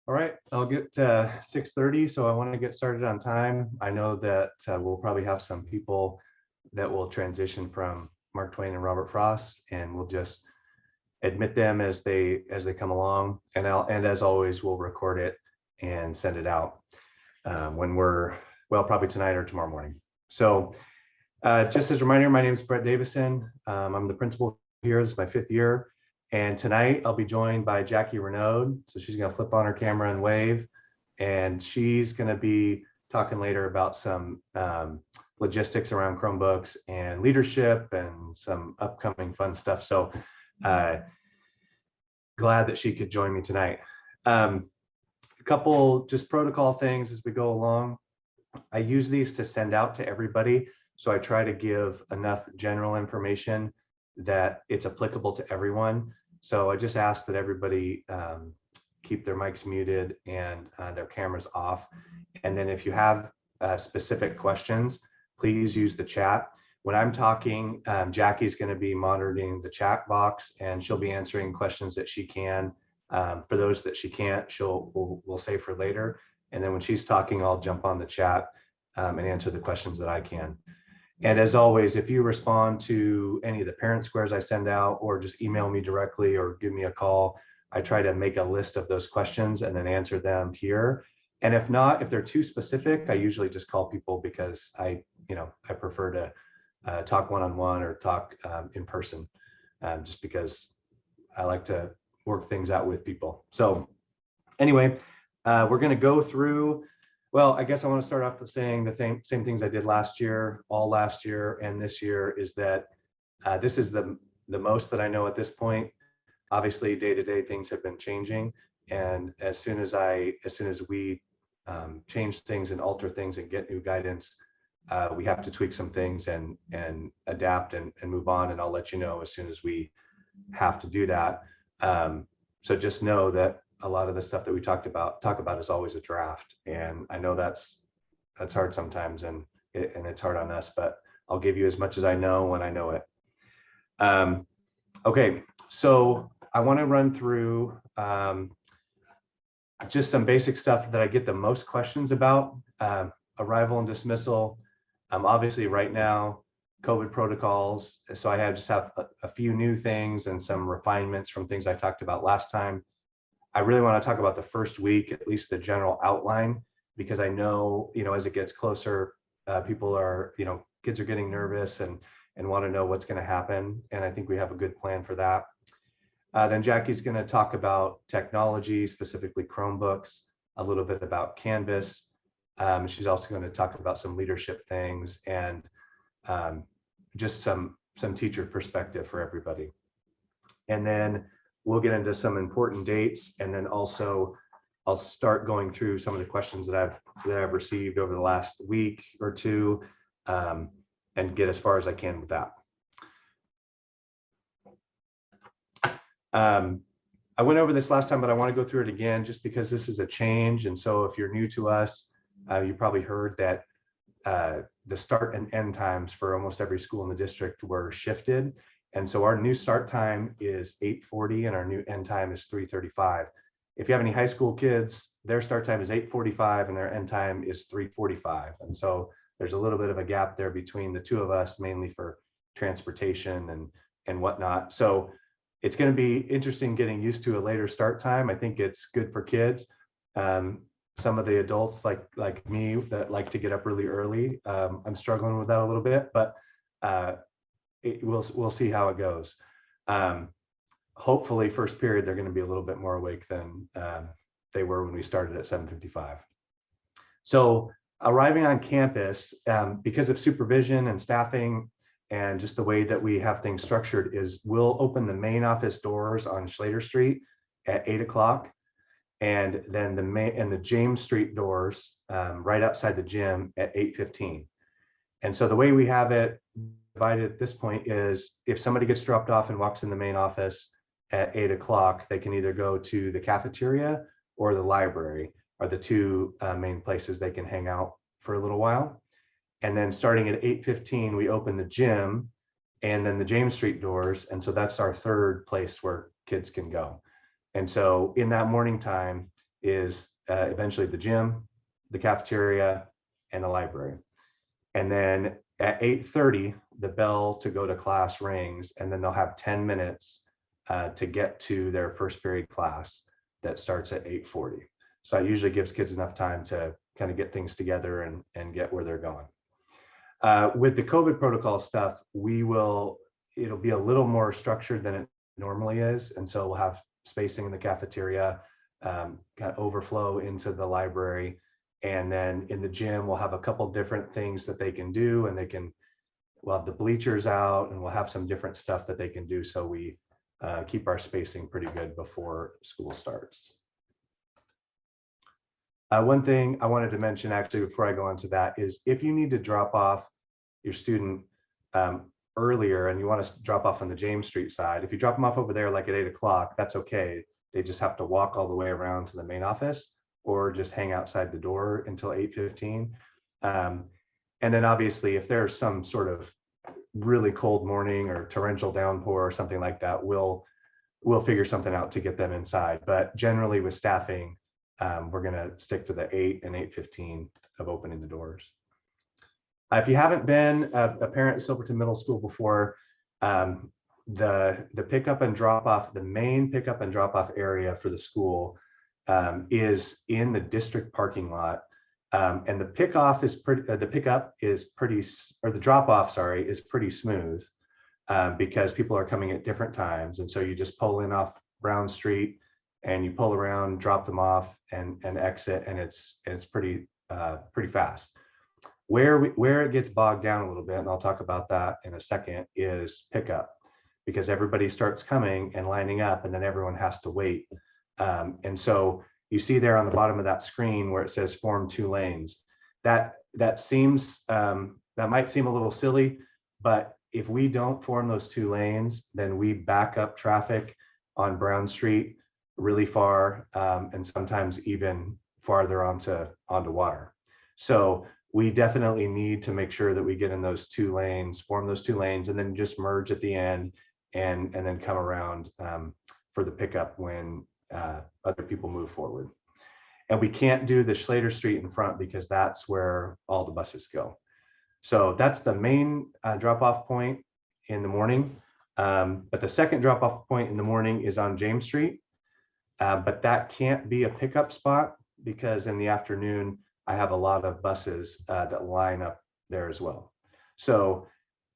All right, I'll get to 6:30, so I want to get started on time. I know that we'll probably have some people that will transition from Mark Twain and Robert Frost, and we'll just admit them as they come along. And as always, we'll record it and send it out when we're probably tonight or tomorrow morning. So just as a reminder, my name is Brett Davison. I'm the principal here. This is my 5th year. And tonight I'll be joined by Jackie Renaud. So she's going to flip on her camera and wave. And she's going to be talking later about some logistics around Chromebooks and leadership and some upcoming fun stuff. So glad that she could join me tonight. A couple just protocol things as we go along. I use these to send out to everybody. So I try to give enough general information that it's applicable to everyone. So I just ask that everybody keep their mics muted and their cameras off. And then if you have specific questions, please use the chat. When I'm talking, Jackie's going to be monitoring the chat box, and she'll be answering questions that she can. For those that she can't, we'll save for later. And then when she's talking, I'll jump on the chat and answer the questions that I can. And as always, if you respond to any of the parent squares I send out, or just email me directly or give me a call, I try to make a list of those questions and then answer them here. And if not, if they're too specific, I usually just call people because I prefer to talk one-on-one or talk in person, just because I like to work things out with people. So anyway, we're going to go through. Well, I guess I want to start off with saying the same things I did last year, all last year and this year, is that this is the most that I know at this point. Obviously, day-to-day things have been changing, and as soon as we change things and alter things and get new guidance, we have to tweak some things and adapt and move on. And I'll let you know as soon as we have to do that. So just know that a lot of the stuff that we talk about is always a draft, and I know that's hard sometimes, and it's hard on us, but I'll give you as much as I know when I know it. Okay, so I want to run through just some basic stuff that I get the most questions about. Arrival and dismissal. Obviously right now, COVID protocols. So I just have a few new things and some refinements from things I talked about last time. I really want to talk about the first week, at least the general outline, because I know, as it gets closer, people are, kids are getting nervous and want to know what's going to happen. And I think we have a good plan for that. Then Jackie's going to talk about technology, specifically Chromebooks, a little bit about Canvas. She's also going to talk about some leadership things and just some teacher perspective for everybody. And then we'll get into some important dates, and then also I'll start going through some of the questions that I've received over the last week or two, and get as far as I can with that. I went over this last time, but I want to go through it again just because this is a change. And so if you're new to us, you probably heard that the start and end times for almost every school in the district were shifted. And so our new start time is 8:40 and our new end time is 3:35. If you have any high school kids, their start time is 8:45 and their end time is 3:45. And so there's a little bit of a gap there between the two of us, mainly for transportation and whatnot. So it's going to be interesting getting used to a later start time. I think it's good for kids. Some of the adults like me that like to get up really early, I'm struggling with that a little bit, but we'll see how it goes. Hopefully first period, they're going to be a little bit more awake than they were when we started at 7:55. So arriving on campus, because of supervision and staffing and just the way that we have things structured, is we'll open the main office doors on Schlater Street at 8 o'clock. And then the James Street doors right outside the gym at 8:15. And so the way we have it divided at this point is if somebody gets dropped off and walks in the main office at 8 o'clock, they can either go to the cafeteria or the library are the two main places they can hang out for a little while. And then starting at 8:15, we open the gym and then the James Street doors. And so that's our third place where kids can go. And so in that morning time, is eventually the gym, the cafeteria, and the library. And then at 8:30, the bell to go to class rings, and then they'll have 10 minutes to get to their first period class that starts at 8:40. So it usually gives kids enough time to kind of get things together and get where they're going. With the COVID protocol stuff, it'll be a little more structured than it normally is. And so we'll have spacing in the cafeteria, kind of overflow into the library. And then in the gym, we'll have a couple different things that they can do, and we'll have the bleachers out, and we'll have some different stuff that they can do. So we keep our spacing pretty good before school starts. One thing I wanted to mention actually before I go into that is if you need to drop off your student earlier and you want to drop off on the James Street side, if you drop them off over there like at 8 o'clock, that's okay. They just have to walk all the way around to the main office or just hang outside the door until 8:15. And then obviously if there's some sort of really cold morning or torrential downpour or something like that, we'll figure something out to get them inside. But generally with staffing, we're going to stick to the 8 and 8:15 of opening the doors. If you haven't been a parent at Silverton Middle School before, the pickup and drop off, the main pickup and drop off area for the school is in the district parking lot. And the pickup is pretty, or the drop off, sorry, is pretty smooth because people are coming at different times. And so you just pull in off Brown Street and you pull around, drop them off and exit, and it's pretty fast. Where it gets bogged down a little bit, and I'll talk about that in a second, is pickup, because everybody starts coming and lining up and then everyone has to wait. And so you see there on the bottom of that screen where it says form 2 lanes. That seems, that might seem a little silly, but if we don't form those 2 lanes, then we back up traffic on Brown Street really far, and sometimes even farther onto water. So we definitely need to make sure that we get in those 2 lanes, form those 2 lanes, and then just merge at the end and then come around for the pickup when other people move forward. And we can't do the Schlater Street in front because that's where all the buses go. So that's the main drop-off point in the morning. But the second drop-off point in the morning is on James Street. But that can't be a pickup spot because in the afternoon, I have a lot of buses that line up there as well. So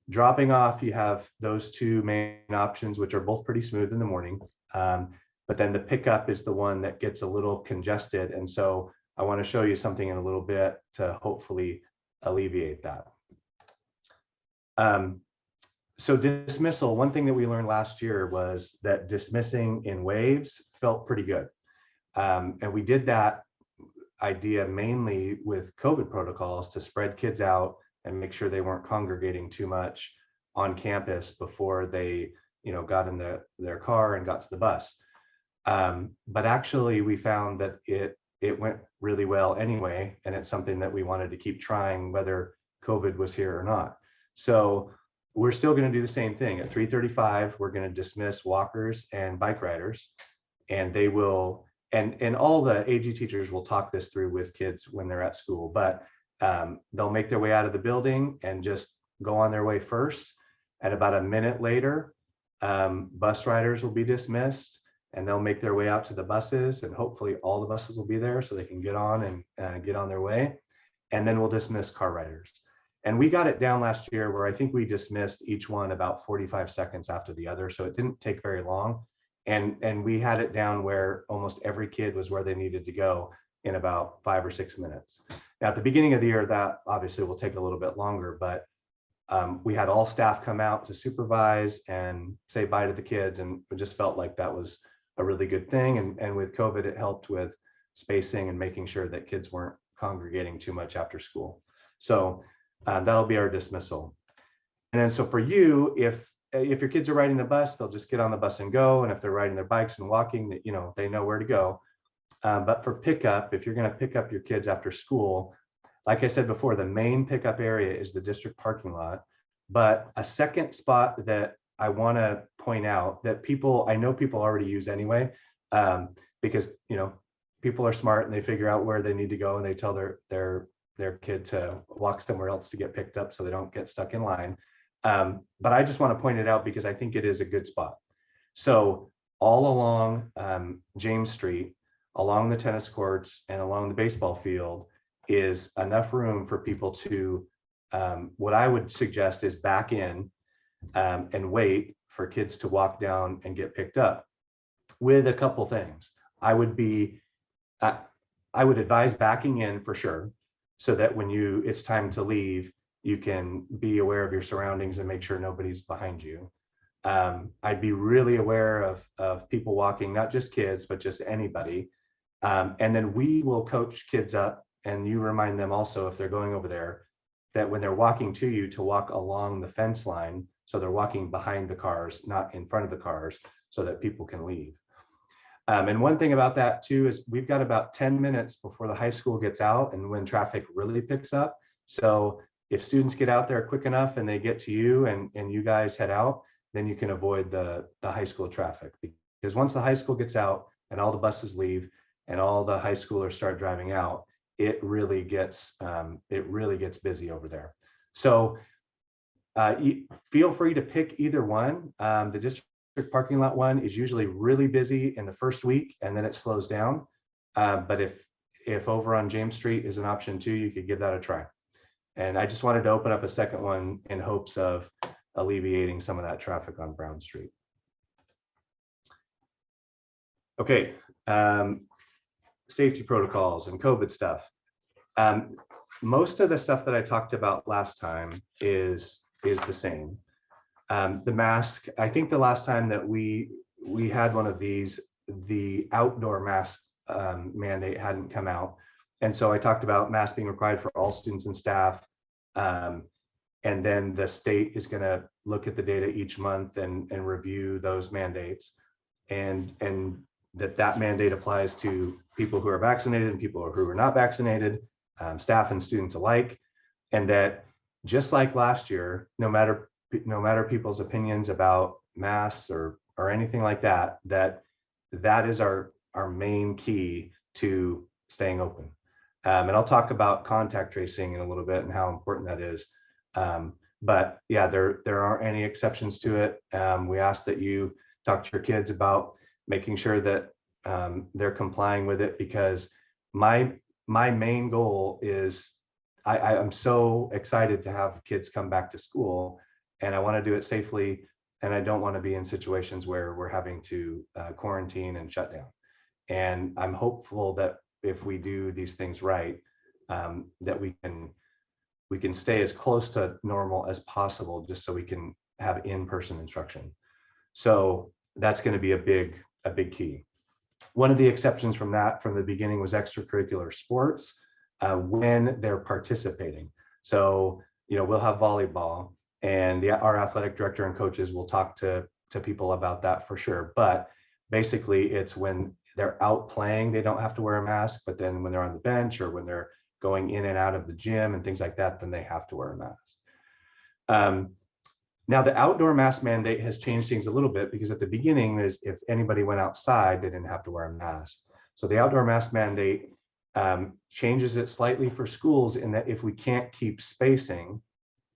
dropping off, you have those 2 main options, which are both pretty smooth in the morning. But then the pickup is the one that gets a little congested. And so I want to show you something in a little bit to hopefully alleviate that. So dismissal, one thing that we learned last year was that dismissing in waves felt pretty good. And we did that idea mainly with COVID protocols to spread kids out and make sure they weren't congregating too much on campus before they, got in their car and got to the bus. But actually we found that it went really well anyway, and it's something that we wanted to keep trying whether COVID was here or not. So we're still going to do the same thing. At 3:35, we're going to dismiss walkers and bike riders, and they will, and all the AG teachers will talk this through with kids when they're at school, but they'll make their way out of the building and just go on their way first. And about a minute later, bus riders will be dismissed, and they'll make their way out to the buses, and hopefully all the buses will be there so they can get on and get on their way. And then we'll dismiss car riders. And we got it down last year where I think we dismissed each one about 45 seconds after the other. So it didn't take very long. And we had it down where almost every kid was where they needed to go in about 5 or 6 minutes. Now, at the beginning of the year, that obviously will take a little bit longer, but we had all staff come out to supervise and say bye to the kids. And it just felt like that was a really good thing. And with COVID, it helped with spacing and making sure that kids weren't congregating too much after school. So that'll be our dismissal. And then so for you, if your kids are riding the bus, they'll just get on the bus and go. And if they're riding their bikes and walking, they know where to go. But for pickup, if you're going to pick up your kids after school, like I said before, the main pickup area is the district parking lot. But a second spot that I want to point out that I know people already use anyway, because, people are smart and they figure out where they need to go, and they tell their kid to walk somewhere else to get picked up so they don't get stuck in line. But I just want to point it out because I think it is a good spot. So all along James Street, along the tennis courts and along the baseball field is enough room for people to, what I would suggest is back in and wait for kids to walk down and get picked up, with a couple things. I would advise backing in for sure, so that when it's time to leave, you can be aware of your surroundings and make sure nobody's behind you. I'd be really aware of people walking, not just kids, but just anybody. And then we will coach kids up, and you remind them also, if they're going over there, that when they're walking to you, to walk along the fence line. So they're walking behind the cars, not in front of the cars, so that people can leave. And one thing about that too is we've got about 10 minutes before the high school gets out and when traffic really picks up. So if students get out there quick enough and they get to you and you guys head out, then you can avoid the high school traffic. Because once the high school gets out and all the buses leave and all the high schoolers start driving out, it really gets busy over there. So feel free to pick either one. The district parking lot one is usually really busy in the first week, and then it slows down. But if over on James Street is an option too, you could give that a try. And I just wanted to open up a second one in hopes of alleviating some of that traffic on Brown Street. Okay, safety protocols and COVID stuff. Most of the stuff that I talked about last time is the same. The mask, I think the last time that we had one of these, the outdoor mask mandate hadn't come out. And so I talked about masks being required for all students and staff. And then the state is going to look at the data each month and review those mandates. And that mandate applies to people who are vaccinated and people who are not vaccinated, staff and students alike. And that just like last year, no matter people's opinions about masks or anything like that, that is our main key to staying open. And I'll talk about contact tracing in a little bit and how important that is. But yeah, there aren't any exceptions to it. We ask that you talk to your kids about making sure that they're complying with it, because my main goal is I'm so excited to have kids come back to school, and I want to do it safely, and I don't want to be in situations where we're having to quarantine and shut down. And I'm hopeful that if we do these things right, that we can stay as close to normal as possible, just so we can have in-person instruction. So that's going to be a big key. One of the exceptions from the beginning was extracurricular sports when they're participating. So, we'll have volleyball, and our athletic director and coaches will talk to people about that for sure. But basically, it's when they're out playing, they don't have to wear a mask. But then when they're on the bench or when they're going in and out of the gym and things like that, then they have to wear a mask. Now, the outdoor mask mandate has changed things a little bit, because at the beginning, if anybody went outside, they didn't have to wear a mask. So the outdoor mask mandate changes it slightly for schools, in that if we can't keep spacing,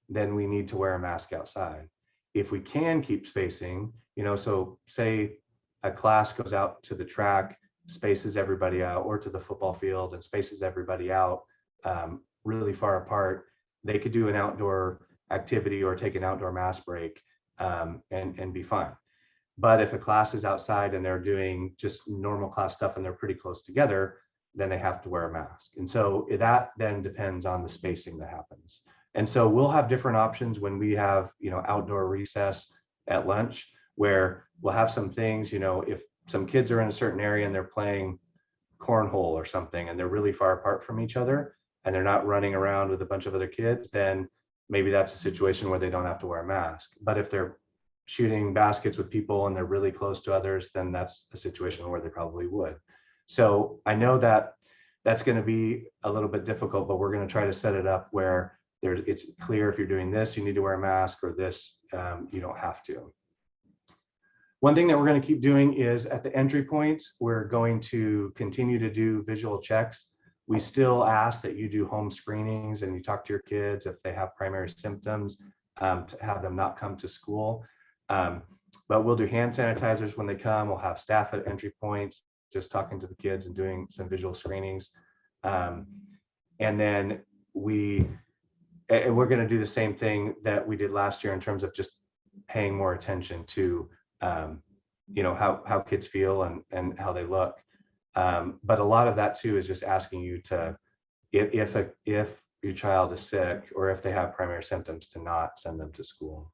then we need to wear a mask outside. If we can keep spacing, so say a class goes out to the track, spaces everybody out, or to the football field and spaces everybody out really far apart, they could do an outdoor activity or take an outdoor mask break and be fine. But if a class is outside and they're doing just normal class stuff and they're pretty close together, then they have to wear a mask. And so that then depends on the spacing that happens. And so we'll have different options when we have, outdoor recess at lunch, where we'll have some things, if some kids are in a certain area and they're playing cornhole or something and they're really far apart from each other and they're not running around with a bunch of other kids, then maybe that's a situation where they don't have to wear a mask. But if they're shooting baskets with people and they're really close to others, then that's a situation where they probably would. So I know that that's going to be a little bit difficult, but we're going to try to set it up where it's clear, if you're doing this, you need to wear a mask, or this, you don't have to. One thing that we're going to keep doing is at the entry points, we're going to continue to do visual checks. We still ask that you do home screenings and you talk to your kids if they have primary symptoms, to have them not come to school. But we'll do hand sanitizers when they come. We'll have staff at entry points, just talking to the kids and doing some visual screenings. And then we're going to do the same thing that we did last year in terms of just paying more attention to, how kids feel and how they look. But a lot of that too is just asking you to, if your child is sick or if they have primary symptoms, to not send them to school.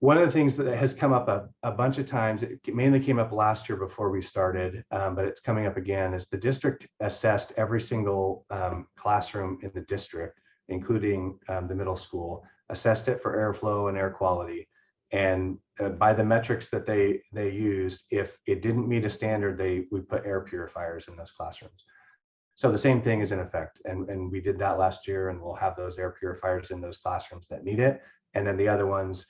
One of the things that has come up a bunch of times, it mainly came up last year before we started, but it's coming up again, is the district assessed every single classroom in the district, including the middle school, assessed it for airflow and air quality. And by the metrics that they used, if it didn't meet a standard, we put air purifiers in those classrooms. So the same thing is in effect. And we did that last year, and we'll have those air purifiers in those classrooms that need it. And then the other ones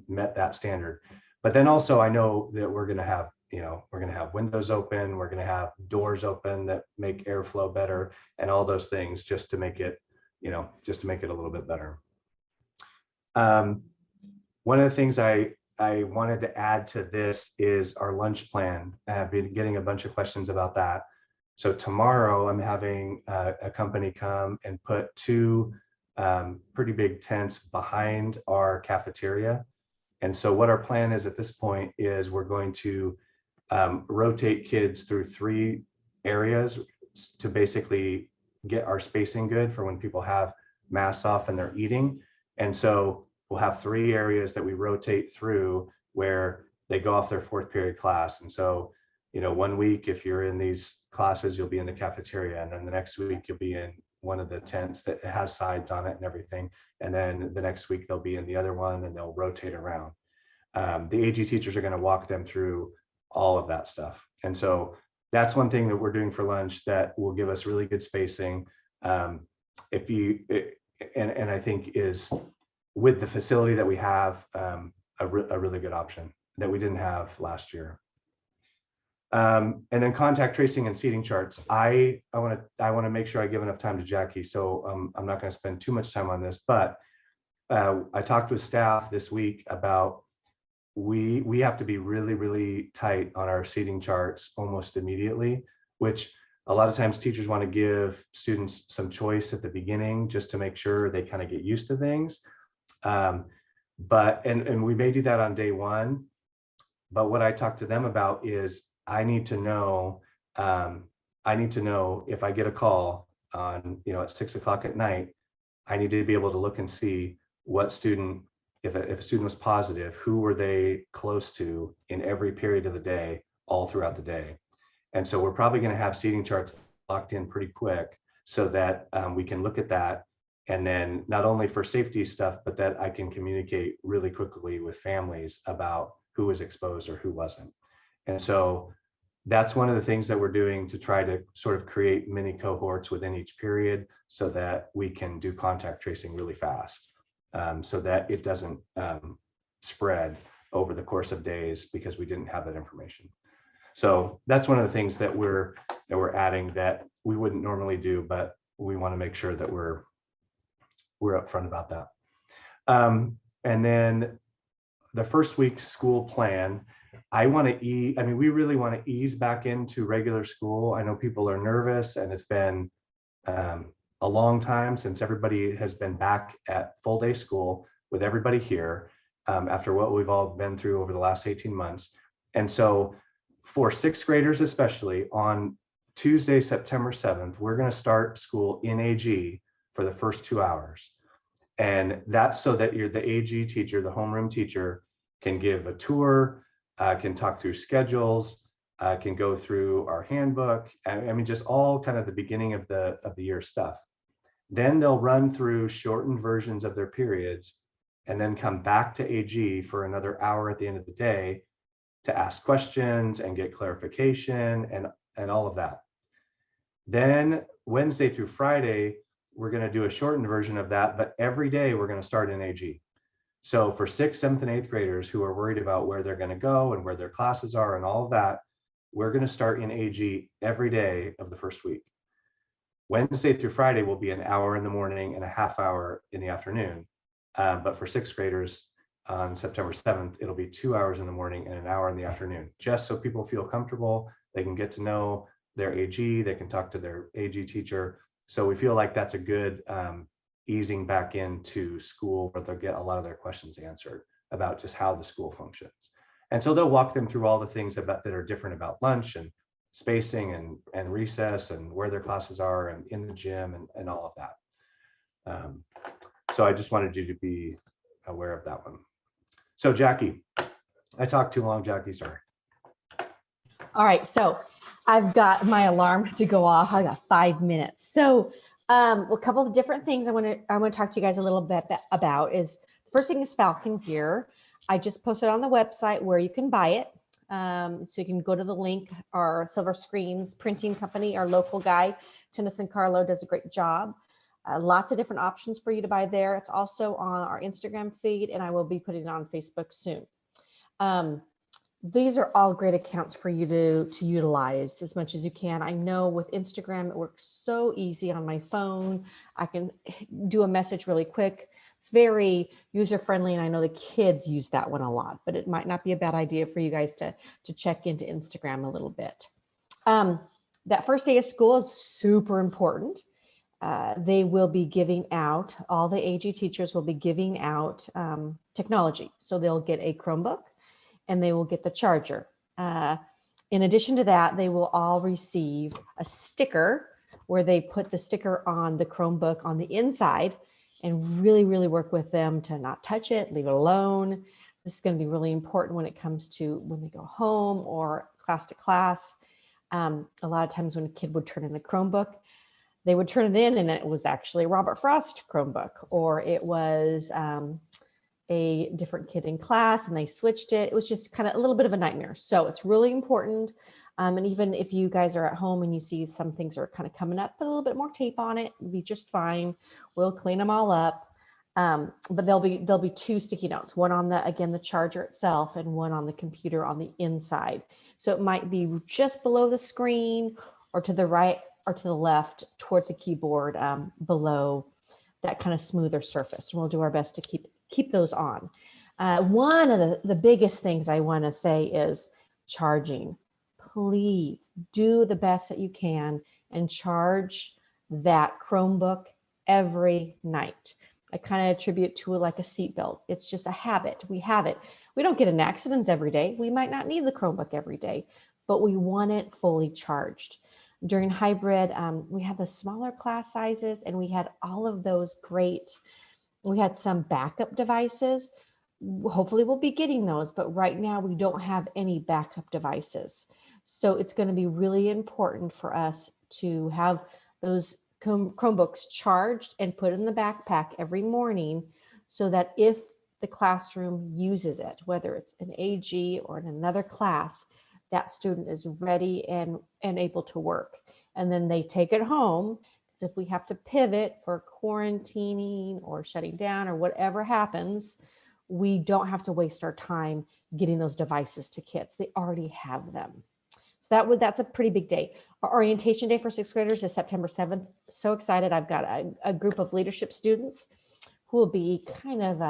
met that standard. But then also I know that we're going to have, we're going to have windows open, we're going to have doors open that make airflow better, and all those things just to make it, just to make it a little bit better. One of the things I wanted to add to this is our lunch plan. I've been getting a bunch of questions about that. So tomorrow I'm having a company come and put 2 pretty big tents behind our cafeteria. And so what our plan is at this point is we're going to rotate kids through 3 areas to basically get our spacing good for when people have masks off and they're eating. And so we'll have 3 areas that we rotate through where they go off their 4th period class. And so, one week, if you're in these classes, you'll be in the cafeteria. And then the next week you'll be in one of the tents that has sides on it and everything. And then the next week they'll be in the other one, and they'll rotate around. The AG teachers are going to walk them through all of that stuff. And so that's one thing that we're doing for lunch that will give us really good spacing. And I think is, with the facility that we have, a really good option that we didn't have last year. And then contact tracing and seating charts. I want to make sure I give enough time to Jackie, so I'm not going to spend too much time on this. But I talked with staff this week about we have to be really, really tight on our seating charts almost immediately, which a lot of times teachers want to give students some choice at the beginning just to make sure they kind of get used to things. But we may do that on day 1. But what I talked to them about is I need to know if I get a call on, at 6 o'clock at night, I need to be able to look and see what student, if a student was positive, who were they close to in every period of the day, all throughout the day. And so we're probably going to have seating charts locked in pretty quick so that we can look at that. And then not only for safety stuff, but that I can communicate really quickly with families about who was exposed or who wasn't. And so that's one of the things that we're doing to try to sort of create mini cohorts within each period so that we can do contact tracing really fast, so that it doesn't spread over the course of days because we didn't have that information. So that's one of the things that we're adding that we wouldn't normally do, but we want to make sure that we're upfront about that. And then the first week school plan, we really want to ease back into regular school. I know people are nervous, and it's been a long time since everybody has been back at full day school with everybody here, after what we've all been through over the last 18 months. And so for 6th graders, especially, on Tuesday, September 7th, we're going to start school in AG for the first 2 hours. And that's so that the AG teacher, the homeroom teacher, can give a tour, can talk through schedules, can go through our handbook. I mean, just all kind of the beginning of the year stuff. Then they'll run through shortened versions of their periods and then come back to AG for another hour at the end of the day to ask questions and get clarification and all of that. Then Wednesday through Friday, we're going to do a shortened version of that, but every day we're going to start in AG. So for 6th, 7th, and 8th graders who are worried about where they're going to go and where their classes are and all of that, we're going to start in AG every day of the first week. Wednesday through Friday will be an hour in the morning and a half hour in the afternoon. But for 6th graders on September 7th, it'll be 2 hours in the morning and an hour in the afternoon, just so people feel comfortable. They can get to know their AG, they can talk to their AG teacher. So we feel like that's a good easing back into school where they'll get a lot of their questions answered about just how the school functions. And so they'll walk them through all the things that are different about lunch and spacing and recess and where their classes are and in the gym and all of that. So I just wanted you to be aware of that one. So Jackie, I talked too long, Jackie, sorry. All right, so I've got my alarm to go off. I got 5 minutes. So a couple of different things I want to talk to you guys a little bit about is, first thing is Falcon gear. I just posted on the website where you can buy it. So you can go to the link. Our Silver Screens printing company, our local guy, Tennyson Carlo, does a great job. Lots of different options for you to buy there. It's also on our Instagram feed, and I will be putting it on Facebook soon. These are all great accounts for you to utilize as much as you can. I know with Instagram, it works so easy on my phone. I can do a message really quick. It's very user-friendly, and I know the kids use that one a lot, but it might not be a bad idea for you guys to check into Instagram a little bit. That first day of school is super important. They will be giving out, all the AG teachers will be giving out technology. So they'll get a Chromebook and they will get the charger. In addition to that, they will all receive a sticker where they put the sticker on the Chromebook on the inside and really, really work with them to not touch it, leave it alone. This is going to be really important when it comes to when they go home or class to class. A lot of times when a kid would turn in a Chromebook, they would turn it in and it was actually a Robert Frost Chromebook, or it was a different kid in class and they switched it. It was just kind of a little bit of a nightmare. So it's really important. And even if you guys are at home and you see some things are kind of coming up, put a little bit more tape on it, it'll be just fine. We'll clean them all up. But there'll be 2 sticky notes, one on the charger itself and one on the computer on the inside. So it might be just below the screen or to the right or to the left towards the keyboard below that kind of smoother surface. And we'll do our best to keep those on. One of the biggest things I want to say is charging. Please do the best that you can and charge that Chromebook every night. I kind of attribute to it like a seatbelt. It's just a habit. We have it. We don't get in accidents every day. We might not need the Chromebook every day, but we want it fully charged. During hybrid, we had the smaller class sizes and we had all of those great, we had some backup devices. Hopefully we'll be getting those, but right now we don't have any backup devices. So it's going to be really important for us to have those Chromebooks charged and put in the backpack every morning so that if the classroom uses it, whether it's an AG or in another class, that student is ready and able to work. And then they take it home, because if we have to pivot for quarantining or shutting down or whatever happens, we don't have to waste our time getting those devices to kids. They already have them. So that's a pretty big day. Our orientation day for 6th graders is September 7th. So excited. I've got a group of leadership students who will be kind of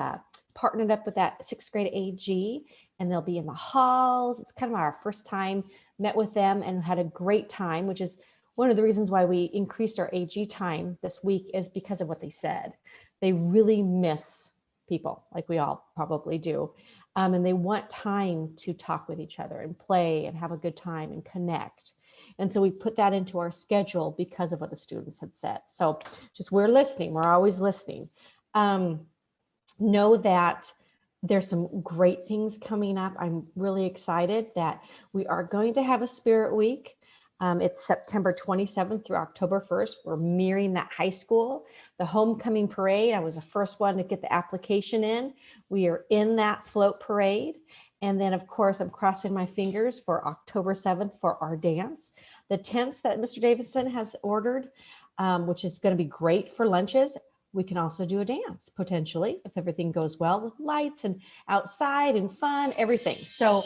partnered up with that 6th grade AG, and they'll be in the halls. It's kind of our first time, met with them and had a great time, which is one of the reasons why we increased our AG time this week, is because of what they said. They really miss people, like we all probably do. And they want time to talk with each other and play and have a good time and connect. And so we put that into our schedule because of what the students had said. So just, we're listening. We're always listening. Know that there's some great things coming up. I'm really excited that we are going to have a Spirit Week. It's September 27th through October 1st. We're mirroring that high school. The homecoming parade, I was the first one to get the application in. We are in that float parade. And then of course, I'm crossing my fingers for October 7th for our dance. The tents that Mr. Davidson has ordered, which is going to be great for lunches. we can also do a dance potentially if everything goes well with lights and outside and fun, everything. So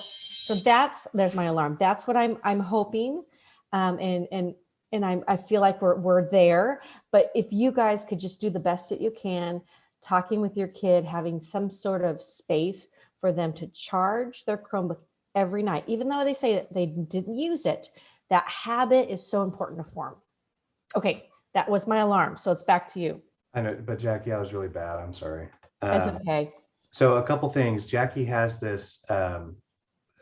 there's my alarm. That's what I'm hoping. And I feel like we're there. But if you guys could just do the best that you can, talking with your kid, having some sort of space for them to charge their Chromebook every night, even though they say that they didn't use it, that habit is so important to form. Okay, that was my alarm. So it's back to you. I know, but Jackie, I was really bad. I'm sorry. That's okay. So a couple things. Jackie has this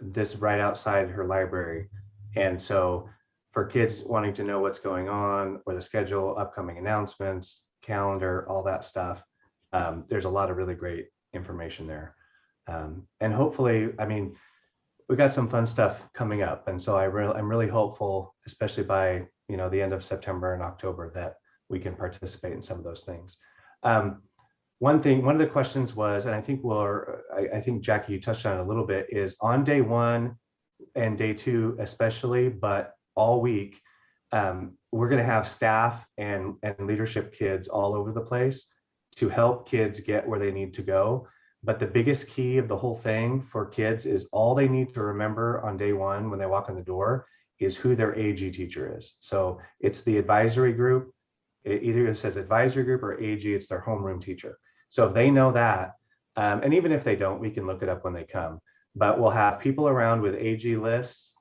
this right outside her library, and so for kids wanting to know what's going on or the schedule, upcoming announcements, calendar, all that stuff, there's a lot of really great information there. And hopefully, I mean, we got some fun stuff coming up, and so I'm really hopeful, especially by the end of September and October, that we can participate in some of those things. One of the questions was, and I think Jackie, you touched on it a little bit, is on day one and day two especially, but all week, we're going to have staff and leadership kids all over the place to help kids get where they need to go. But the biggest key of the whole thing for kids is all they need to remember on day one when they walk in the door is who their AG teacher is. So it's the advisory group. Either it says advisory group or AG, it's their homeroom teacher. So if they know that, and even if they don't, we can look it up when they come. But we'll have people around with AG lists.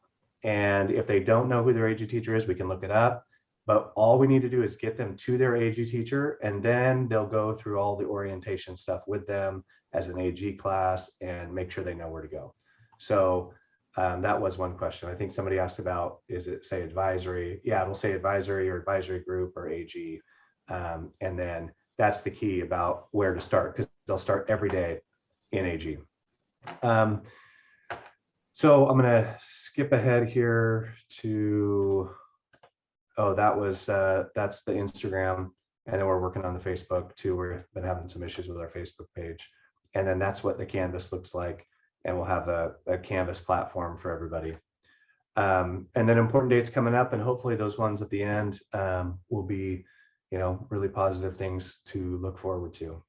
And if they don't know who their AG teacher is, we can look it up. But all we need to do is get them to their AG teacher, and then they'll go through all the orientation stuff with them as an AG class and make sure they know where to go. So that was one question. I think somebody asked about, is it say advisory? Yeah, it'll say advisory or advisory group or AG. And then that's the key about where to start, because they'll start every day in AG. So I'm going to skip ahead here to, that's the Instagram. And then we're working on the Facebook too. We've been having some issues with our Facebook page. And then that's what the Canvas looks like. And we'll have a Canvas platform for everybody. And then important dates coming up, and hopefully those ones at the end will be, really positive things to look forward to.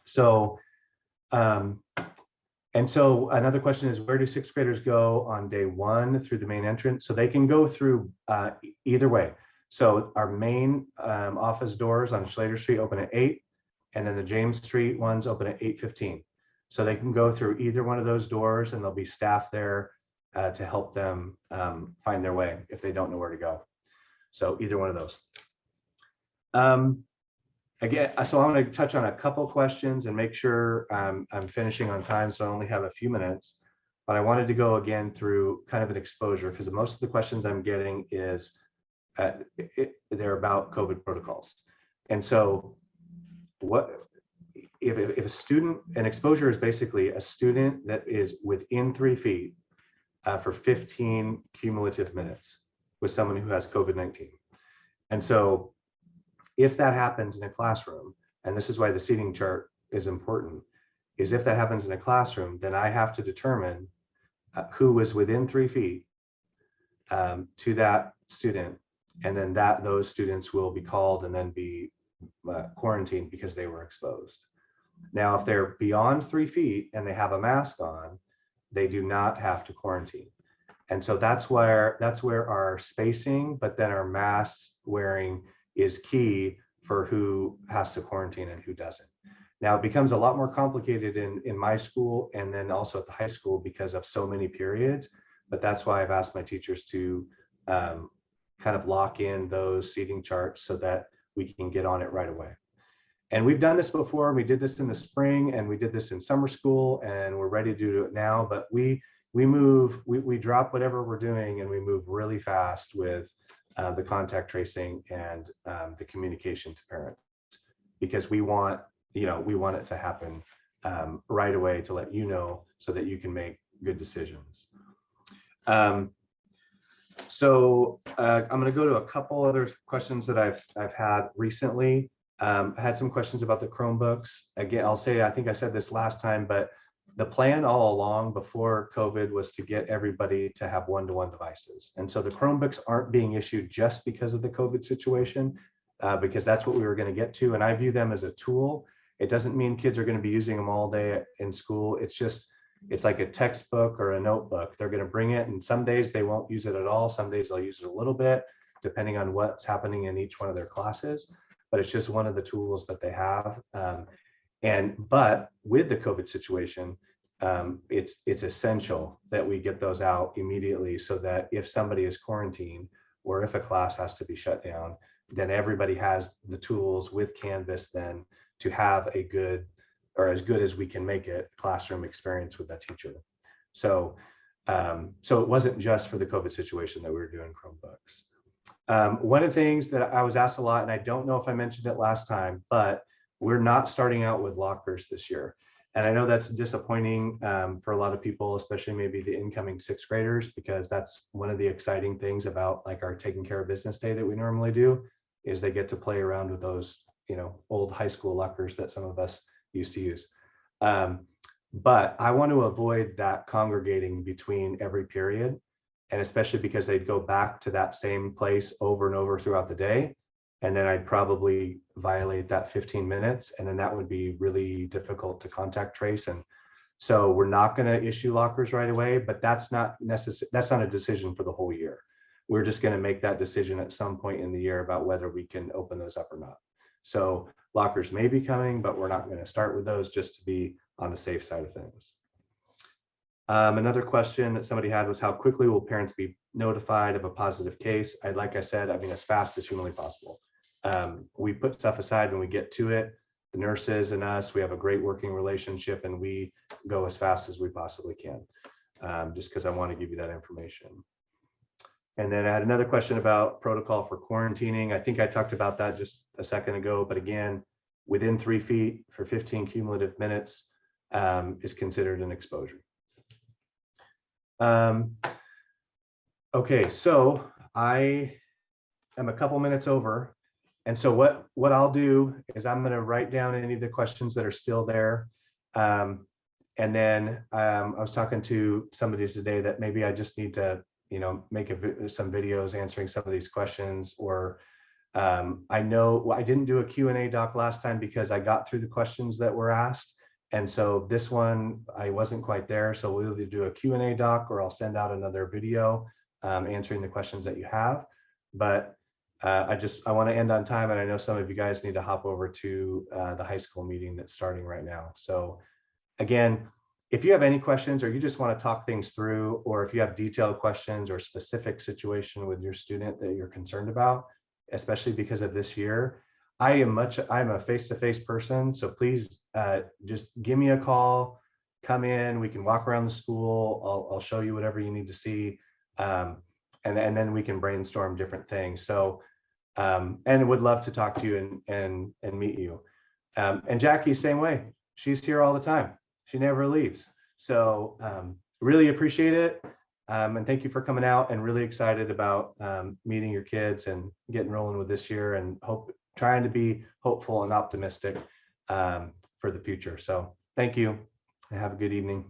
So, and so another question is, where do sixth graders go on day one through the main entrance? So they can go through either way. So our main office doors on Schlater Street open at 8, and then the James Street ones open at 8:15. So they can go through either one of those doors, and there'll be staff there to help them find their way if they don't know where to go. So either one of those. Again, so I'm going to touch on a couple questions and make sure I'm finishing on time, so I only have a few minutes. But I wanted to go again through kind of an exposure, because most of the questions I'm getting is they're about COVID protocols. And so what if a student, an exposure is basically a student that is within 3 feet for 15 cumulative minutes with someone who has COVID-19. And so if that happens in a classroom, and this is why the seating chart is important, is if that happens in a classroom, then I have to determine who was within 3 feet to that student, and then those students will be called and then be quarantined because they were exposed. Now, if they're beyond 3 feet and they have a mask on, they do not have to quarantine. And so that's where our spacing, but then our mask wearing is key for who has to quarantine and who doesn't. Now, it becomes a lot more complicated in my school and then also at the high school because of so many periods, but that's why I've asked my teachers to kind of lock in those seating charts so that we can get on it right away. And we've done this before. We did this in the spring and we did this in summer school, and we're ready to do it now, but we drop whatever we're doing and we move really fast with the contact tracing and the communication to parents, because we want it to happen right away to let you know so that you can make good decisions. So I'm going to go to a couple other questions that I've had recently. I had some questions about the Chromebooks. Again, I'll say, I think I said this last time, but the plan all along before COVID was to get everybody to have one-to-one devices. And so the Chromebooks aren't being issued just because of the COVID situation. because that's what we were going to get to. And I view them as a tool. It doesn't mean kids are going to be using them all day in school. It's like a textbook or a notebook. They're going to bring it, and some days they won't use it at all. Some days they'll use it a little bit, depending on what's happening in each one of their classes. But it's just one of the tools that they have. But with the COVID situation, it's essential that we get those out immediately, so that if somebody is quarantined or if a class has to be shut down, then everybody has the tools with Canvas then to have a good, or as good as we can make it, classroom experience with that teacher. So it wasn't just for the COVID situation that we were doing Chromebooks. One of the things that I was asked a lot, and I don't know if I mentioned it last time, but we're not starting out with lockers this year. And I know that's disappointing for a lot of people, especially maybe the incoming sixth graders, because that's one of the exciting things about like our taking care of business day that we normally do, is they get to play around with those, old high school lockers that some of us used to use. But I want to avoid that congregating between every period, and especially because they'd go back to that same place over and over throughout the day. And then I'd probably violate that 15 minutes. And then that would be really difficult to contact trace. And so we're not going to issue lockers right away, but that's not necessary. That's not a decision for the whole year. We're just going to make that decision at some point in the year about whether we can open those up or not. So lockers may be coming, but we're not going to start with those, just to be on the safe side of things. Another question that somebody had was, how quickly will parents be notified of a positive case? Like I said, as fast as humanly possible. We put stuff aside when we get to it. The nurses and us, we have a great working relationship, and we go as fast as we possibly can, just because I want to give you that information. And then I had another question about protocol for quarantining. I think I talked about that just a second ago, but again, within 3 feet for 15 cumulative minutes is considered an exposure. Okay, so I am a couple minutes over. And so what I'll do is I'm going to write down any of the questions that are still there. And then I was talking to somebody today that maybe I just need to, make some videos answering some of these questions. Or I know I didn't do a Q&A doc last time because I got through the questions that were asked. And so this one, I wasn't quite there. So we'll either do a Q&A doc, or I'll send out another video answering the questions that you have. But I want to end on time. And I know some of you guys need to hop over to the high school meeting that's starting right now. So again, if you have any questions, or you just want to talk things through, or if you have detailed questions or specific situation with your student that you're concerned about, especially because of this year, I'm a face-to-face person. So please just give me a call, come in, we can walk around the school. I'll show you whatever you need to see. And then we can brainstorm different things. So, and would love to talk to you and meet you. And Jackie, same way, she's here all the time. She never leaves. So really appreciate it. And thank you for coming out, and really excited about meeting your kids and getting rolling with this year, and trying to be hopeful and optimistic for the future. So thank you, and have a good evening.